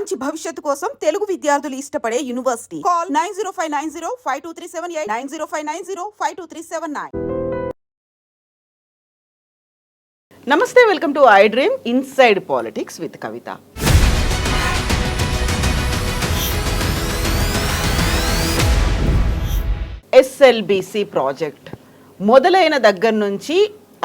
మంచి భవిష్యత్తు కోసం తెలుగు విద్యార్థులు ఇష్టపడే యూనివర్సిటీ. కాల్ 9059052378 9059052379. నమస్తే, welcome to I dream inside politics with Kavitha. SLBC project మొదలైన దగ్గర నుంచి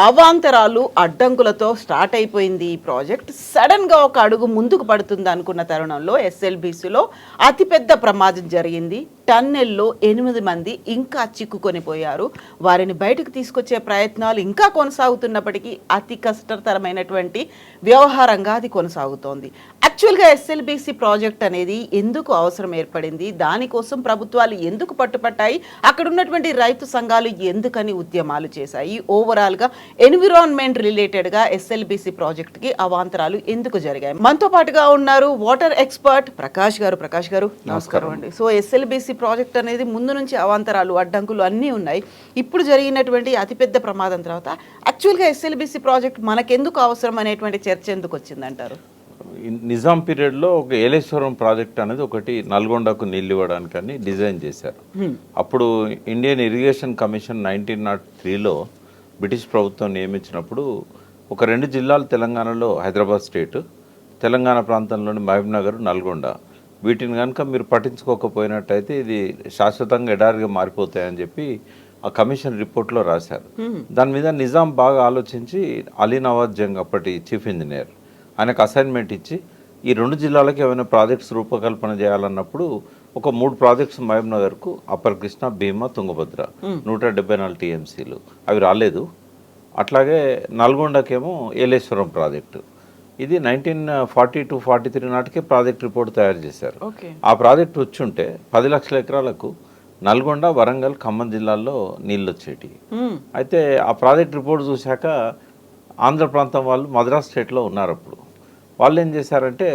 అవాంతరాలు అడ్డంకులతో స్టార్ట్ అయిపోయింది. ఈ ప్రాజెక్ట్ సడన్గా ఒక అడుగు ముందుకు పడుతుంది అనుకున్న తరుణంలో ఎస్ఎల్బిసిలో అతిపెద్ద ప్రమాదం జరిగింది. టన్నెల్లో 8 మంది ఇంకా చిక్కుకొని పోయారు. వారిని బయటకు తీసుకొచ్చే ప్రయత్నాలు ఇంకా కొనసాగుతున్నప్పటికీ అతి కష్టతరమైనటువంటి వ్యవహారంగా అది కొనసాగుతోంది. యాక్చువల్గా ఎస్ఎల్బిసి ప్రాజెక్ట్ అనేది ఎందుకు అవసరం ఏర్పడింది, దానికోసం ప్రభుత్వాలు ఎందుకు పట్టుపట్టాయి, అక్కడ ఉన్నటువంటి రైతు సంఘాలు ఎందుకని ఉద్యమాలు చేశాయి, ఓవరాల్గా ఎన్విరాన్మెంట్ రిలేటెడ్గా ఎస్ఎల్బిసి ప్రాజెక్ట్కి అవాంతరాలు ఎందుకు జరిగాయి. మనతో పాటుగా ఉన్నారు వాటర్ ఎక్స్పర్ట్ ప్రకాష్ గారు. ప్రకాష్ గారు నమస్కారం అండి. సో ఎస్ఎల్బిసి ప్రాజెక్ట్ అనేది ముందు నుంచి అవాంతరాలు అడ్డంకులు అన్నీ ఉన్నాయి. ఇప్పుడు జరిగినటువంటి అతిపెద్ద ప్రమాదం తర్వాత యాక్చువల్గా ఎస్ఎల్బిసి ప్రాజెక్ట్ మనకెందుకు అవసరం అనేటువంటి చర్చ ఎందుకు వచ్చిందంటారు? నిజాం పీరియడ్లో ఒక ఏలేశ్వరం ప్రాజెక్ట్ అనేది ఒకటి నల్గొండకు నీళ్ళు ఇవ్వడానికని డిజైన్ చేశారు. అప్పుడు ఇండియన్ ఇరిగేషన్ కమిషన్ 1903లో బ్రిటిష్ ప్రభుత్వం నియమించినప్పుడు ఒక 2 జిల్లాలు తెలంగాణలో, హైదరాబాద్ స్టేట్, తెలంగాణ ప్రాంతంలోని మహబూబ్నగర్, నల్గొండ, వీటిని కనుక మీరు పట్టించుకోకపోయినట్టయితే ఇది శాశ్వతంగా ఎడారిగా మారిపోతాయని చెప్పి ఆ కమిషన్ రిపోర్ట్లో రాశారు. దాని మీద నిజాం బాగా ఆలోచించి అలీ నవాజ్ జంగ్ అప్పటి చీఫ్ ఇంజనీర్ ఆయనకు అసైన్మెంట్ ఇచ్చి ఈ 2 జిల్లాలకు ఏమైనా ప్రాజెక్ట్స్ రూపకల్పన చేయాలన్నప్పుడు ఒక 3 ప్రాజెక్ట్స్ మహబూబ్నగర్కు, అప్పర్ కృష్ణ, భీమా, తుంగభద్ర 174 టీఎంసీలు అవి రాలేదు. అట్లాగే నల్గొండకేమో ఏలేశ్వరం ప్రాజెక్టు, ఇది 1942-43 నాటికే ప్రాజెక్ట్ రిపోర్ట్ తయారు చేశారు. ఆ ప్రాజెక్ట్ వచ్చుంటే 10 లక్షల ఎకరాలకు నల్గొండ, వరంగల్, ఖమ్మం జిల్లాల్లో నీళ్ళు వచ్చేటి. అయితే ఆ ప్రాజెక్ట్ రిపోర్ట్ చూశాక ఆంధ్ర ప్రాంతం వాళ్ళు మద్రాస్ స్టేట్లో ఉన్నారు. అప్పుడు వాళ్ళు ఏం చేశారంటే,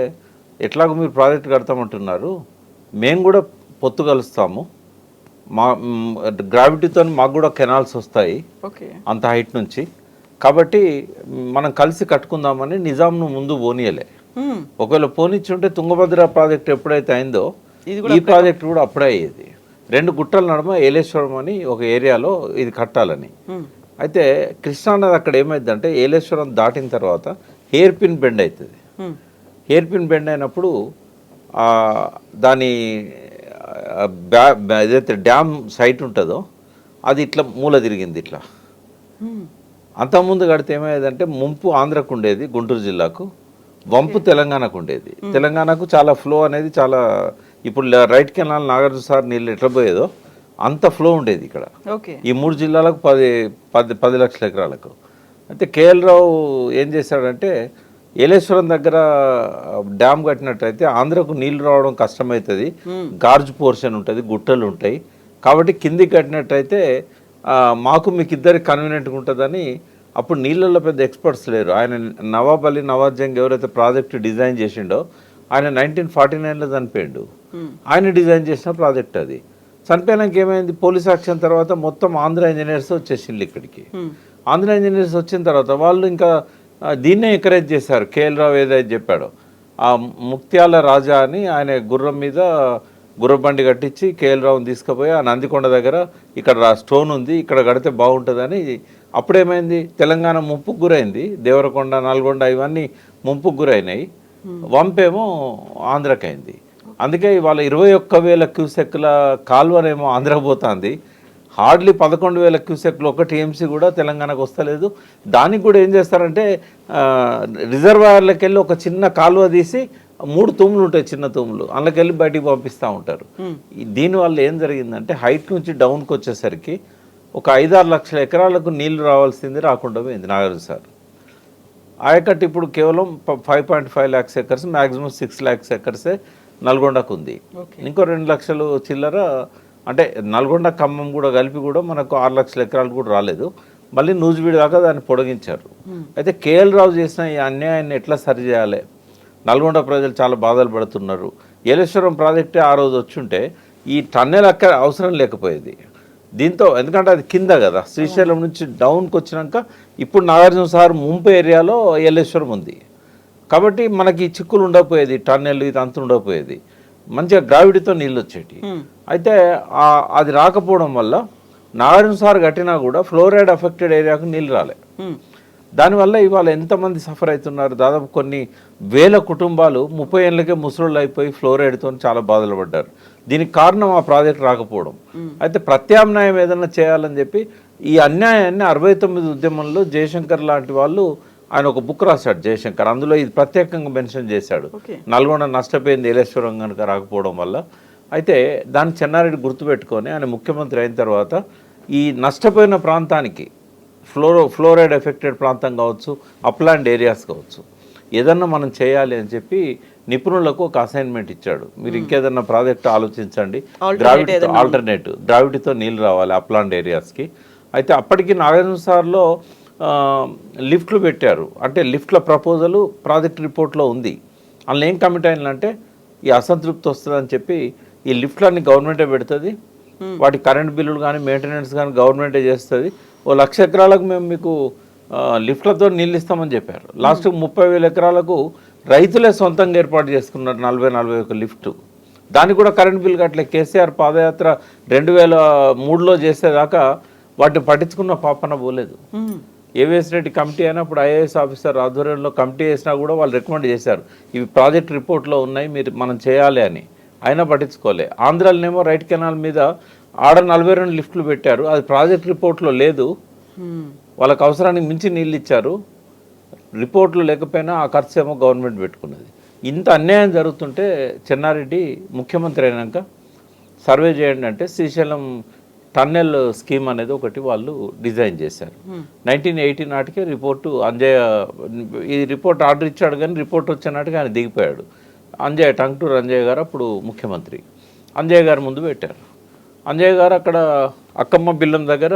ఎట్లాగో మీరు ప్రాజెక్ట్ కడతామంటున్నారు, మేము కూడా పొత్తు కలుస్తాము, మా గ్రావిటీతో మాకు కూడా కెనాల్స్ వస్తాయి అంత హైట్ నుంచి, కాబట్టి మనం కలిసి కట్టుకుందామని నిజాంను ముందు పోనీయలే. ఒకవేళ పోనిచ్చుంటే తుంగభద్ర ప్రాజెక్ట్ ఎప్పుడైతే అయిందో ఈ ప్రాజెక్ట్ కూడా అప్పుడే అయ్యేది. 2 గుట్టల నడుమ ఏలేశ్వరం అని ఒక ఏరియాలో ఇది కట్టాలని. అయితే కృష్ణానది అక్కడ ఏమైందంటే ఏలేశ్వరం దాటిన తర్వాత హెయిర్ పిన్ బెండ్ అవుతుంది. హెయిర్ పిన్ బెండ్ అయినప్పుడు దాని ఏదైతే డ్యామ్ సైట్ ఉంటుందో అది ఇట్లా మూల తిరిగింది. ఇట్లా అంతకుముందు కడితే ఏమయ్యేదంటే ముంపు ఆంధ్రకు ఉండేది, గుంటూరు జిల్లాకు, వంపు తెలంగాణకు ఉండేది. తెలంగాణకు చాలా ఫ్లో అనేది చాలా, ఇప్పుడు రైట్ కెనాల్ నాగార్జున సార్ నీళ్ళు ఎట్లా పోయేదో అంత ఫ్లో ఉండేది ఇక్కడ ఈ 3 జిల్లాలకు 10 లక్షల ఎకరాలకు. అయితే కేఎల్ రావు ఏం చేశాడంటే, ఏలేశ్వరం దగ్గర డ్యామ్ కట్టినట్టయితే ఆంధ్రకు నీళ్లు రావడం కష్టమవుతుంది, గార్జ్ పోర్షన్ ఉంటుంది, గుట్టలు ఉంటాయి, కాబట్టి కిందికి కట్టినట్టయితే మాకు మీకు ఇద్దరికి కన్వీనియంట్గా ఉంటుందని. అప్పుడు నీళ్ళల్లో పెద్ద ఎక్స్పర్ట్స్ లేరు. ఆయన నవాబ్ అలీ నవాజ్ జంగ్ ఎవరైతే ప్రాజెక్ట్ డిజైన్ చేసిండో ఆయన 1949లో చనిపోయిండు. ఆయన డిజైన్ చేసిన ప్రాజెక్ట్ అది. చనిపోయినాక ఏమైంది, పోలీస్ యాక్షన్ తర్వాత మొత్తం ఆంధ్ర ఇంజనీర్స్ వచ్చేసిండ్రు ఇక్కడికి. ఆంధ్ర ఇంజనీర్స్ వచ్చిన తర్వాత వాళ్ళు ఇంకా దీన్నే ఎంకరేజ్ చేశారు. కేఎల్ రావు ఏదైతే చెప్పాడో, ఆ ముక్త్యాల రాజా అని ఆయన గుర్రం మీద గుర్రబండి కట్టించి కేఎల్ రావుని తీసుకుపోయి ఆ నందికొండ దగ్గర ఇక్కడ స్టోన్ ఉంది, ఇక్కడ కడితే బాగుంటుందని. అప్పుడేమైంది, తెలంగాణ ముంపుకు గురైంది, దేవరకొండ, నల్గొండ ఇవన్నీ ముంపుకు గురైనాయి, వంపేమో ఆంధ్రకైంది. అందుకే ఇవాళ 21,000 క్యూసెక్ల కాల్వనేమో ఆంధ్ర పోతుంది, హార్డ్లీ 11,000 క్యూసెక్లు ఒక టీఎంసీ కూడా తెలంగాణకు వస్తలేదు. దానికి కూడా ఏం చేస్తారంటే రిజర్వాయర్లకు వెళ్ళి ఒక చిన్న కాలువ తీసి 3 తూములు ఉంటాయి, చిన్న తూములు, అందులోకెళ్ళి బయటికి పంపిస్తూ ఉంటారు. దీనివల్ల ఏం జరిగిందంటే హైట్ నుంచి డౌన్కి వచ్చేసరికి ఒక 5-6 లక్షల ఎకరాలకు నీళ్లు రావాల్సింది రాకుండా పోయింది. నాగార్జున సార్ ఆయకట్టు ఇప్పుడు కేవలం 5.5 lakhs ఎకర్స్, మ్యాక్సిమం 6 lakhs ఎకర్సే నల్గొండకు ఉంది. ఇంకో 2 లక్షలు చిల్లర, అంటే నల్గొండ ఖమ్మం కూడా కలిపి కూడా మనకు 6 లక్షల ఎకరాలు కూడా రాలేదు. మళ్ళీ నూజివీడు దాకా దాన్ని పొడిగించారు. అయితే కేఎల్ రావు చేసిన ఈ అన్యాయాన్ని ఎట్లా సరి చేయాలి, నల్గొండ ప్రజలు చాలా బాధలు పడుతున్నారు. ఏలేశ్వరం ప్రాజెక్టే ఆ రోజు వచ్చుంటే ఈ టన్నెల్ అక్కడ అవసరం లేకపోయేది. దీంతో ఎందుకంటే అది కింద కదా, శ్రీశైలం నుంచి డౌన్కి వచ్చినాక ఇప్పుడు నాగార్జున సార్ ముంపు ఏరియాలో ఏలేశ్వరం ఉంది. కాబట్టి మనకి ఈ చిక్కులు ఉండకపోయేది, టన్నెల్ ఇది అంత ఉండకపోయేది, మంచిగా గ్రావిటీతో నీళ్ళు వచ్చేటి. అయితే అది రాకపోవడం వల్ల నాగార్జున సార్ కట్టినా కూడా ఫ్లోరైడ్ అఫెక్టెడ్ ఏరియాకు నీళ్ళు రాలే. దానివల్ల ఇవాళ ఎంతమంది సఫర్ అవుతున్నారు, దాదాపు కొన్ని వేల కుటుంబాలు 30 ఏళ్ళకే ముసలోళ్ళు అయిపోయి ఫ్లోరైడ్తో చాలా బాధలు పడ్డారు. దీనికి కారణం ఆ ప్రాజెక్ట్ రాకపోవడం. అయితే ప్రత్యామ్నాయం ఏదైనా చేయాలని చెప్పి ఈ అన్యాయాన్ని 69 ఉద్యమంలో జయశంకర్ లాంటి వాళ్ళు ఆయన ఒక బుక్ రాశాడు జయశంకర్. అందులో ఇది ప్రత్యేకంగా మెన్షన్ చేశాడు. నల్గొండ నష్టపోయింది ఏలేశ్వరం కనుక రాకపోవడం వల్ల. అయితే దాన్ని చెన్నారెడ్డి గుర్తుపెట్టుకొని ఆయన ముఖ్యమంత్రి అయిన తర్వాత ఈ నష్టపోయిన ప్రాంతానికి ఫ్లోరైడ్ ఎఫెక్టెడ్ ప్రాంతం కావచ్చు, అప్లాండ్ ఏరియాస్ కావచ్చు, ఏదన్నా మనం చేయాలి అని చెప్పి నిపుణులకు ఒక అసైన్మెంట్ ఇచ్చాడు. మీరు ఇంకేదన్నా ప్రాజెక్ట్ ఆలోచించండి, గ్రావిటీతో నీళ్ళు రావాలి అప్లాండ్ ఏరియాస్కి. అయితే అప్పటికి నాగార్జున సార్లో లిఫ్ట్లు పెట్టారు. అంటే లిఫ్ట్ల ప్రపోజలు ప్రాజెక్ట్ రిపోర్ట్లో ఉంది. అందులో ఏం కమిట్ అయిందంటే ఈ అసంతృప్తి వస్తుందని చెప్పి ఈ లిఫ్ట్లన్నీ గవర్నమెంటే పెడుతుంది, వాటి కరెంట్ బిల్లులు కానీ మెయింటెనెన్స్ కానీ గవర్నమెంటే చేస్తుంది. 1,00,000 ఎకరాలకు మేము మీకు లిఫ్ట్లతో నీళ్ళు ఇస్తామని చెప్పారు. లాస్ట్ 30,000 ఎకరాలకు రైతులే సొంతంగా ఏర్పాటు చేసుకున్నారు 40-41 లిఫ్ట్. దానికి కూడా కరెంట్ బిల్ కట్టలే. కేసీఆర్ పాదయాత్ర 2003లో చేసేదాకా వాటిని పట్టించుకున్న పాపన పోలేదు. ఏవిఎస్ రెడ్డి కమిటీ అయినప్పుడు ఐఏఎస్ ఆఫీసర్ ఆధ్వర్యంలో కమిటీ వేసినా కూడా వాళ్ళు రికమెండ్ చేశారు, ఇవి ప్రాజెక్ట్ రిపోర్ట్లో ఉన్నాయి, మీరు మనం చేయాలి అని. అయినా పట్టించుకోలే. ఆంధ్రాలోనేమో రైట్ కెనాల్ మీద ఆడ 42 లిఫ్ట్లు పెట్టారు, అది ప్రాజెక్ట్ రిపోర్ట్లో లేదు. వాళ్ళకి అవసరానికి మించి నీళ్ళు ఇచ్చారు, రిపోర్ట్లు లేకపోయినా ఆ ఖర్చు ఏమో గవర్నమెంట్ పెట్టుకున్నది. ఇంత అన్యాయం జరుగుతుంటే చెన్నారెడ్డి ముఖ్యమంత్రి అయినాక సర్వే చేయండి అంటే శ్రీశైలం టన్నెల్ స్కీమ్ అనేది ఒకటి వాళ్ళు డిజైన్ చేశారు. 1980 నాటికే రిపోర్టు అంజయ్య ఈ రిపోర్ట్ ఆర్డర్ ఇచ్చాడు, కానీ రిపోర్ట్ వచ్చే నాటికి ఆయన దిగిపోయాడు. అంజయ్య టంగుటూరు అంజయ్య గారు అప్పుడు ముఖ్యమంత్రి. అంజయ్య గారు ముందు పెట్టారు. అంజయ్య గారు అక్కడ అక్కమ్మ బిల్లం దగ్గర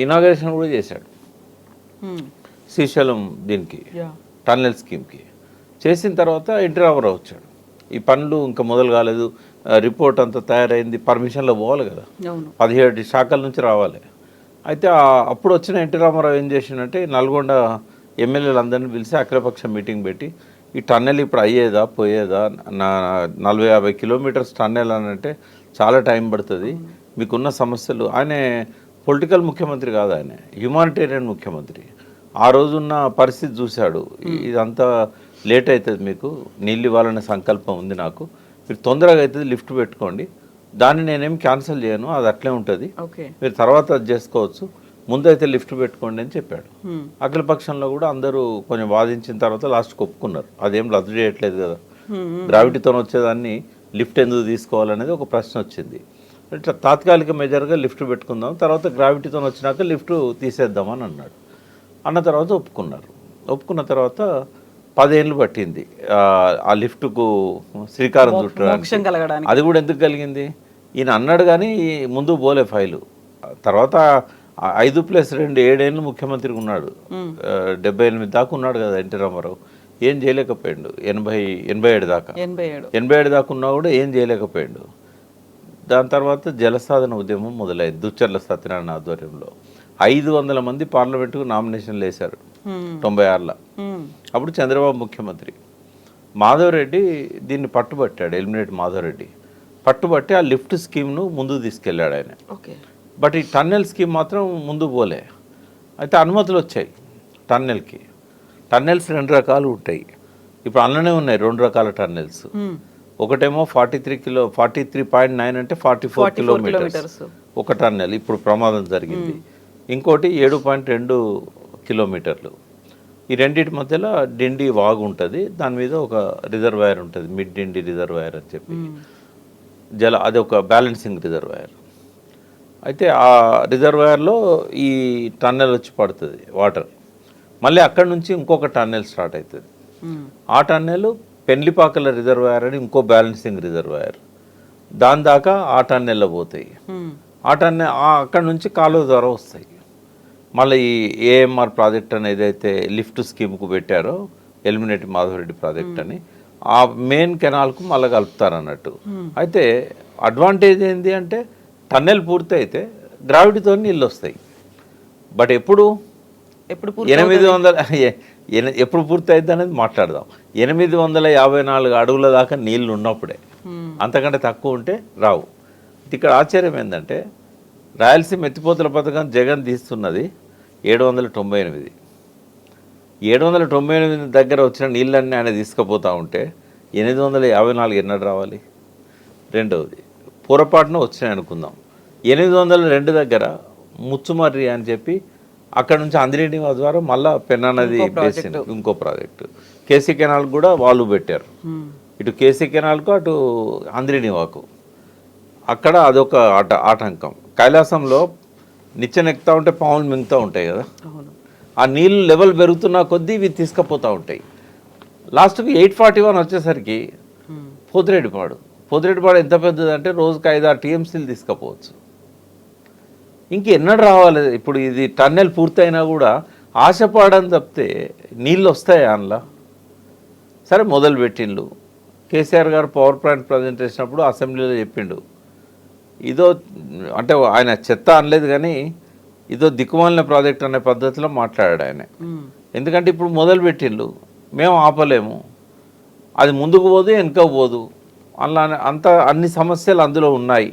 ఇనాగరేషన్ కూడా చేశాడు శ్రీశైలం దీనికి టన్నెల్ స్కీమ్కి. చేసిన తర్వాత ఎన్టీ రామారావు వచ్చాడు. ఈ పనులు ఇంకా మొదలు కాలేదు, రిపోర్ట్ అంతా తయారైంది, పర్మిషన్లో పోవాలి కదా, 17 శాఖల నుంచి రావాలి. అయితే అప్పుడు వచ్చిన ఎన్టీ రామారావు ఏం చేసిందంటే నల్గొండ ఎమ్మెల్యేలు అందరినీ పిలిచి అఖిలపక్ష మీటింగ్ పెట్టి ఈ టన్నెల్ ఇప్పుడు అయ్యేదా పోయేదా, 40-50 కిలోమీటర్స్ టన్నెల్ అని అంటే చాలా టైం పడుతుంది, మీకున్న సమస్యలు. ఆయన పొలిటికల్ ముఖ్యమంత్రి కాదు, ఆయన హ్యుమానిటేరియన్ ముఖ్యమంత్రి. ఆ రోజున్న పరిస్థితి చూశాడు, ఇదంతా లేట్ అవుతుంది, మీకు నీళ్ళు ఇవ్వాలనే సంకల్పం ఉంది నాకు, మీరు తొందరగా అవుతుంది లిఫ్ట్ పెట్టుకోండి, దాన్ని నేనేం క్యాన్సిల్ చేయను, అది అట్లే ఉంటుంది, మీరు తర్వాత అది చేసుకోవచ్చు, ముందైతే లిఫ్ట్ పెట్టుకోండి అని చెప్పాడు. అఖిలపక్షంలో కూడా అందరూ కొంచెం వాదించిన తర్వాత లాస్ట్కి ఒప్పుకున్నారు, అదేం రద్దు చేయట్లేదు కదా, గ్రావిటీతో వచ్చేదాన్ని లిఫ్ట్ ఎందుకు తీసుకోవాలనేది ఒక ప్రశ్న వచ్చింది. ఇట్లా తాత్కాలిక మెజర్గా లిఫ్ట్ పెట్టుకుందాం, తర్వాత గ్రావిటీతో వచ్చినాక లిఫ్ట్ తీసేద్దామని అన్నాడు. అన్న తర్వాత ఒప్పుకున్నారు. ఒప్పుకున్న తర్వాత 10 ఏళ్ళు పట్టింది ఆ లిఫ్ట్కు శ్రీకారం చుట్టడానికి. అది కూడా ఎందుకు కలిగింది, ఈయన అన్నాడు కానీ ముందు పోలే ఫైలు. తర్వాత 5+2 7 ఏళ్ళు ముఖ్యమంత్రిగా ఉన్నాడు, 78 దాకా ఉన్నాడు కదా ఎన్టీ రామారావు. ఏం చేయలేకపోయాడు. 87 దాకా 87 దాకా ఉన్నా కూడా ఏం చేయలేకపోయాడు. దాని తర్వాత జలసాధన ఉద్యమం మొదలైంది దుచ్చర్ల సత్యనారాయణ ఆధ్వర్యంలో. 500 మంది పార్లమెంటుకు నామినేషన్లు వేశారు 96లో. అప్పుడు చంద్రబాబు ముఖ్యమంత్రి. మాధవరెడ్డి దీన్ని పట్టుబట్టాడు, ఎలిమినేట్ మాధవరెడ్డి పట్టుబట్టి ఆ లిఫ్ట్ స్కీమ్ను ముందుకు తీసుకెళ్ళాడు ఆయన. బట్ ఈ టన్నెల్ స్కీమ్ మాత్రం ముందు పోలే. అయితే అనుమతులు వచ్చాయి టన్నెల్కి. టన్నెల్స్ 2 రకాలు ఉంటాయి, ఇప్పుడు అందులోనే ఉన్నాయి 2 రకాల టన్నెల్స్. ఒకటేమో 43.9 అంటే 44 కిలోమీటర్స్ ఒక టన్నెల్, ఇప్పుడు ప్రమాదం జరిగింది. ఇంకోటి 7.2 కిలోమీటర్లు. ఈ రెండింటి మధ్యలో డిండి వాగు ఉంటుంది, దాని మీద ఒక రిజర్వాయర్ ఉంటుంది, మిడ్ డిండి రిజర్వాయర్ అని చెప్పి అది ఒక బ్యాలెన్సింగ్ రిజర్వాయర్. అయితే ఆ రిజర్వాయర్లో ఈ టన్నెల్ వచ్చి పడుతుంది వాటర్. మళ్ళీ అక్కడి నుంచి ఇంకొక టన్నెల్ స్టార్ట్ అవుతుంది. ఆ టన్నెల్ పెండ్లిపాకల రిజర్వాయర్ అని ఇంకో బ్యాలెన్సింగ్ రిజర్వాయర్, దాని దాకా ఆ టన్నెల్లో పోతాయి. ఆ టన్నెల్ అక్కడి నుంచి కాలువ ద్వారా వస్తాయి. మళ్ళీ ఈ ఏఎంఆర్ ప్రాజెక్ట్ అని ఏదైతే లిఫ్ట్ స్కీమ్కు పెట్టారో ఎలిమినేట్ మాధవరెడ్డి ప్రాజెక్ట్ అని, ఆ మెయిన్ కెనాల్కు మళ్ళీ కలుపుతారు అన్నట్టు. అయితే అడ్వాంటేజ్ ఏంటి అంటే టన్నెల్ పూర్తి అయితే గ్రావిటీతో నీళ్ళు వస్తాయి. బట్ ఎప్పుడు ఎప్పుడు పూర్తి అవుతుంది అనేది మాట్లాడదాం. 854 అడుగుల దాకా నీళ్లు ఉన్నప్పుడే, అంతకంటే తక్కువ ఉంటే రావు. ఇక్కడ ఆశ్చర్యం ఏంటంటే రాయలసీమ ఎత్తిపోతల పథకం జగన్ తీస్తున్నది 798. 798 దగ్గర వచ్చిన నీళ్ళన్నీ ఆయన తీసుకుపోతూ ఉంటే 854 ఎన్నడు రావాలి? రెండవది పొరపాటున వచ్చినాయి అనుకుందాం. 802 దగ్గర ముచ్చుమర్రి అని చెప్పి అక్కడ నుంచి అందిరెడ్డి ద్వారా మళ్ళీ పెన్నా నది బేసిన్ ఇంకో ప్రాజెక్టు, కేసీ కెనాల్ కూడా వాళ్ళు పెట్టారు. ఇటు కేసీ కెనాల్కు అటు అందిరెడ్డి వాకు, అక్కడ అదొక ఆటంకం. కైలాసంలో నిచ్చెనెక్కుతూ ఉంటే పాములు మింగుతూ ఉంటాయి కదా, ఆ నీళ్ళు లెవెల్ పెరుగుతున్న కొద్దీ ఇవి తీసుకుపోతూ ఉంటాయి. లాస్ట్కి 841 వచ్చేసరికి పోతిరెడ్డిపాడు ఎంత పెద్దదంటే రోజుకి 5-6 టీఎంసీలు తీసుకుపోవచ్చు. ఇంకెన్నడు రావాలి? ఇప్పుడు ఇది టన్నెల్ పూర్తయినా కూడా ఆశపడని తప్పితే నీళ్ళు వస్తాయి అందులో. సరే మొదలు పెట్టిండు. కేసీఆర్ గారు పవర్ ప్లాంట్ ప్రజెంట్ చేసినప్పుడు అసెంబ్లీలో చెప్పిండు, ఇదో అంటే ఆయన చెత్త అనలేదు కానీ ఇదో దిక్కుమాలిన ప్రాజెక్ట్ అనే పద్ధతిలో మాట్లాడాడు ఆయన. ఎందుకంటే ఇప్పుడు మొదలు పెట్టిండు, మేము ఆపలేము, అది ముందుకు పోదు వెనుక పోదు, అలా అన్ని సమస్యలు అందులో ఉన్నాయి.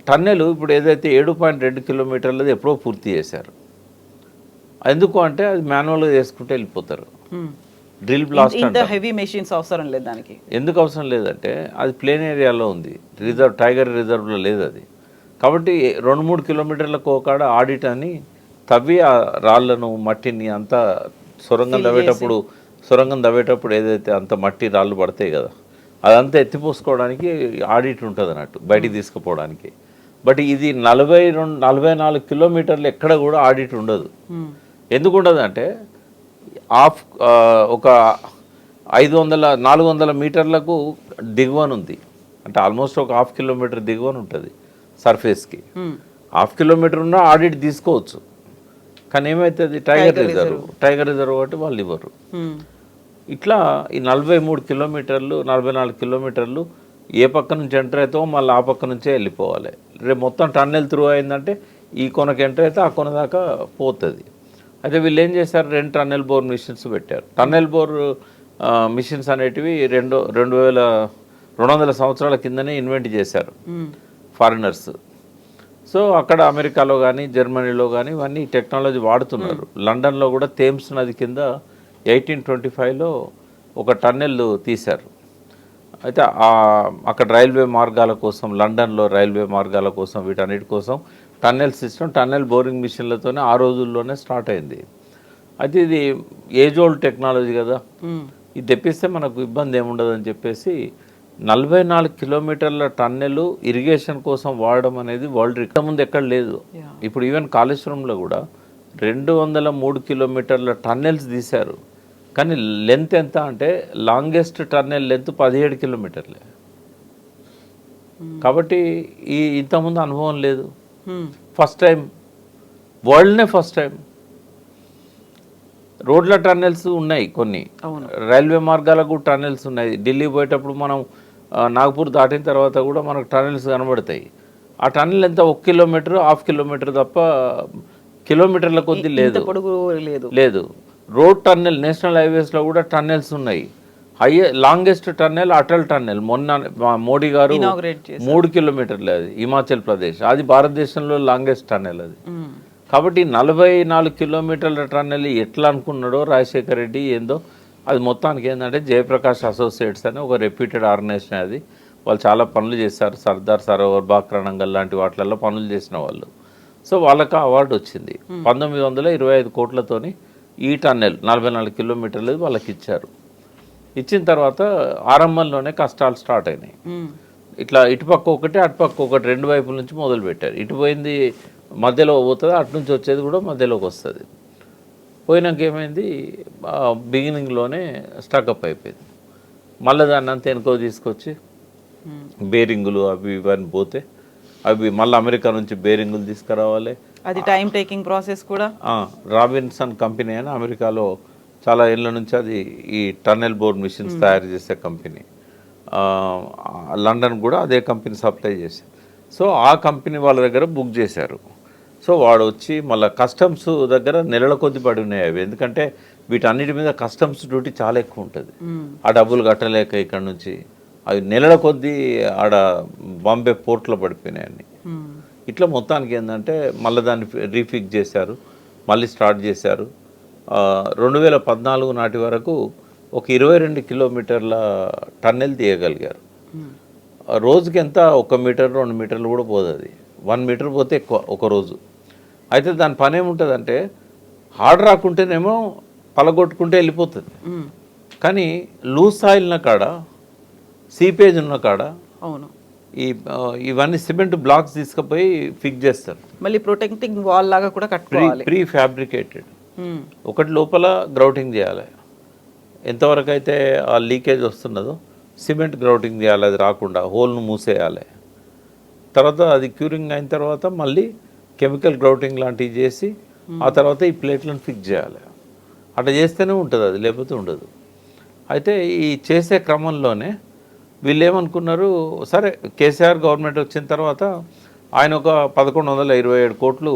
టన్నెలు ఇప్పుడు ఏదైతే 7.2 కిలోమీటర్లది ఎప్పుడో పూర్తి చేశారు. ఎందుకు అంటే అది మాన్యువల్గా చేసుకుంటే వెళ్ళిపోతారు. డ్రిల్ బ్లాస్ట్ హెవీ మెషిన్స్ అవసరం లేదు దానికి. ఎందుకు అవసరం లేదంటే అది ప్లేన్ ఏరియాలో ఉంది, టైగర్ రిజర్వ్లో లేదు అది. కాబట్టి 2-3 కిలోమీటర్లకు ఒకడ ఆడిట్ అని తవ్వి ఆ రాళ్లను మట్టిని అంతా సొరంగం తవ్వేటప్పుడు ఏదైతే అంత మట్టి రాళ్ళు పడతాయి కదా, అదంతా ఎత్తిపోసుకోవడానికి ఆడిట్ ఉంటుంది అన్నట్టు, బయటికి తీసుకుపోవడానికి. బట్ ఇది 44 కిలోమీటర్లు ఎక్కడ కూడా ఆడిట్ ఉండదు. ఎందుకు ఉండదు అంటే ఒక 400 మీటర్లకు దిగువన ఉంది, అంటే ఆల్మోస్ట్ ఒక 1/2 కిలోమీటర్ దిగువన ఉంటుంది సర్ఫేస్కి. 1/2 కిలోమీటర్ ఉన్నా ఆడిట్ తీసుకోవచ్చు. కానీ ఏమవుతుంది, టైగర్ రిజర్వ్ కాబట్టి వాళ్ళు ఇవ్వరు. ఇట్లా ఈ 43 కిలోమీటర్లు 44 కిలోమీటర్లు ఏ పక్క నుంచి ఎంటర్ అవుతావో మళ్ళీ ఆ పక్క నుంచే వెళ్ళిపోవాలి. రేపు మొత్తం టన్నెల్ త్రూ అయిందంటే ఈ కొనకు ఎంటర్ అయితే ఆ కొన దాకా పోతుంది. అయితే వీళ్ళు ఏం చేశారు, 2 టన్నెల్ బోర్ మిషన్స్ పెట్టారు. టన్నెల్ బోర్ మిషన్స్ అనేటివి 200 సంవత్సరాల కిందనే ఇన్వెంట్ చేశారు ఫారినర్స్. సో అక్కడ అమెరికాలో కానీ జర్మనీలో కానీ ఇవన్నీ టెక్నాలజీ వాడుతున్నారు. లండన్లో కూడా థేమ్స్ నది కింద 1825లో ఒక టన్నెల్ తీశారు. అయితే అక్కడ రైల్వే మార్గాల కోసం, లండన్లో రైల్వే మార్గాల కోసం, వీటన్నిటి కోసం టన్నెల్ సిస్టమ్, టన్నెల్ బోరింగ్ మిషన్లతోనే ఆ రోజుల్లోనే స్టార్ట్ అయింది. అయితే ఇది ఏజ్ ఓల్డ్ టెక్నాలజీ కదా, ఇది తెప్పిస్తే మనకు ఇబ్బంది ఏముండదు అని చెప్పేసి 44 కిలోమీటర్ల టన్నెల్ ఇరిగేషన్ కోసం వాడడం అనేది వరల్డ్ రికార్డ్ ముందు ఎక్కడ లేదు. ఇప్పుడు ఈవెన్ కాళేశ్వరంలో కూడా 203 కిలోమీటర్ల టన్నెల్స్ తీశారు. కానీ లెంత్ ఎంత అంటే లాంగెస్ట్ టన్నెల్ లెంత్ 17 కిలోమీటర్లే. కాబట్టి ఇంతకుముందు అనుభవం లేదు, ఫస్ట్ టైం, వరల్డ్నే ఫస్ట్ టైం. రోడ్ల టన్నెల్స్ ఉన్నాయి కొన్ని, రైల్వే మార్గాలకు టన్నెల్స్ ఉన్నాయి. ఢిల్లీ పోయేటప్పుడు మనం నాగపూర్ దాటిన తర్వాత కూడా మనకు టన్నెల్స్ కనబడతాయి. ఆ టన్నెల్ ఎంత 1 కిలోమీటర్ 1/2 కిలోమీటర్ తప్ప కిలోమీటర్ల కొద్దీ లేదు. రోడ్ టన్నెల్ నేషనల్ హైవేస్లో కూడా టన్నెల్స్ ఉన్నాయి. లాంగెస్ట్ టన్నెల్ అటల్ టన్నెల్ మొన్న మోడీ గారు 3 కిలోమీటర్లు, అది హిమాచల్ ప్రదేశ్, అది భారతదేశంలో లాంగెస్ట్ టన్నెల్ అది. కాబట్టి 44 కిలోమీటర్ల టన్నెల్ ఎట్లా అనుకున్నాడో రాజశేఖర రెడ్డి ఏందో, అది మొత్తానికి ఏంటంటే జయప్రకాష్ అసోసియేట్స్ అని ఒక రెప్యూటెడ్ ఆర్గనైజేషన్ అది. వాళ్ళు చాలా పనులు చేశారు, సర్దార్ సరోవర్, బాక్రానంగల్ లాంటి వాటిలలో పనులు చేసిన వాళ్ళు. సో వాళ్ళకి అవార్డు వచ్చింది. 1925 కోట్లతోని ఈ టన్నెల్ 44 కిలోమీటర్లు వాళ్ళకి ఇచ్చారు. ఇచ్చిన తర్వాత ఆరంభంలోనే కష్టాలు స్టార్ట్ అయినాయి. ఇట్లా ఇటుపక్క ఒకటి అటుపక్క ఒకటి 2 వైపుల నుంచి మొదలు పెట్టారు. ఇటు పోయింది మధ్యలో పోతుంది, అటు నుంచి వచ్చేది కూడా మధ్యలోకి వస్తుంది. పోయినాక ఏమైంది, బిగినింగ్లోనే స్టక్అప్ అయిపోయింది. మళ్ళీ దాన్ని అంతా వెనుకో తీసుకొచ్చి బేరింగులు అవి ఇవన్నీ పోతే అవి మళ్ళీ అమెరికా నుంచి బేరింగులు తీసుకురావాలి. అది టైం టేకింగ్ ప్రాసెస్ కూడా. రాబిన్సన్ కంపెనీ అని అమెరికాలో చాలా ఏళ్ళ నుంచి అది ఈ టన్నెల్ బోర్ మిషన్స్ తయారు చేసే కంపెనీ. లండన్ కూడా అదే కంపెనీ సప్లై చేసింది. సో ఆ కంపెనీ వాళ్ళ దగ్గర బుక్ చేశారు. సో వాడు వచ్చి మళ్ళీ కస్టమ్స్ దగ్గర నెలల కొద్ది పడి ఉన్నాయి అవి, ఎందుకంటే వీటన్నిటి మీద కస్టమ్స్ డ్యూటీ చాలా ఎక్కువ ఉంటుంది. ఆ డబ్బులు కట్టలేక ఇక్కడ నుంచి అవి నెలల కొద్దీ ఆడ బాంబే పోర్ట్లో పడిపోయినాయి అన్ని. ఇట్లా మొత్తానికి ఏంటంటే మళ్ళీ దాన్ని రీఫిక్స్ చేశారు, మళ్ళీ స్టార్ట్ చేశారు. 2014 నాటి వరకు ఒక 22 కిలోమీటర్ల టన్నెల్ తీయగలిగారు. రోజుకి ఎంత 1 మీటర్ 2 మీటర్లు కూడా పోదు, అది 1 మీటర్ పోతే ఎక్కువ ఒక రోజు. అయితే దాని పని ఏముంటుందంటే హార్డ్ రాకుంటేనేమో పలగొట్టుకుంటే వెళ్ళిపోతుంది, కానీ లూజ్ సాయిల్న కాడ సీపేజ్ ఉన్న కాడ అవును ఇవన్నీ సిమెంట్ బ్లాక్స్ తీసుకుపోయి ఫిక్స్ చేస్తారు. మళ్ళీ ప్రొటెక్టింగ్ వాల్ లాగా కూడా కట్టుకోవాలి. ప్రీ ఫ్యాబ్రికేటెడ్, ఒకటి లోపల గ్రౌటింగ్ చేయాలి. ఎంతవరకు అయితే ఆ లీకేజ్ వస్తున్నదో సిమెంట్ గ్రౌటింగ్ చేయాలి, అది రాకుండా హోల్ను మూసేయాలి. తర్వాత అది క్యూరింగ్ అయిన తర్వాత మళ్ళీ కెమికల్ గ్రౌటింగ్ లాంటివి చేసి ఆ తర్వాత ఈ ప్లేట్లను ఫిక్స్ చేయాలి. అట్లా చేస్తేనే ఉంటుంది అది, లేకపోతే ఉండదు. అయితే ఈ చేసే క్రమంలోనే వీళ్ళు ఏమనుకున్నారు, సరే కేసీఆర్ గవర్నమెంట్ వచ్చిన తర్వాత ఆయన ఒక 1127 కోట్లు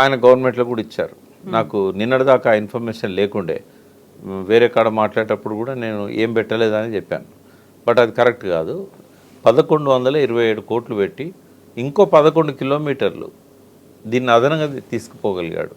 ఆయన గవర్నమెంట్లో కూడా ఇచ్చారు. నాకు నిన్నటిదాకా ఆ ఇన్ఫర్మేషన్ లేకుండే, వేరే కాడ మాట్లాడేటప్పుడు కూడా నేను ఏం పెట్టలేదని చెప్పాను. బట్ అది కరెక్ట్ కాదు. 1127 కోట్లు పెట్టి ఇంకో 11 కిలోమీటర్లు దీన్ని అదనంగా తీసుకుపోగలిగాడు.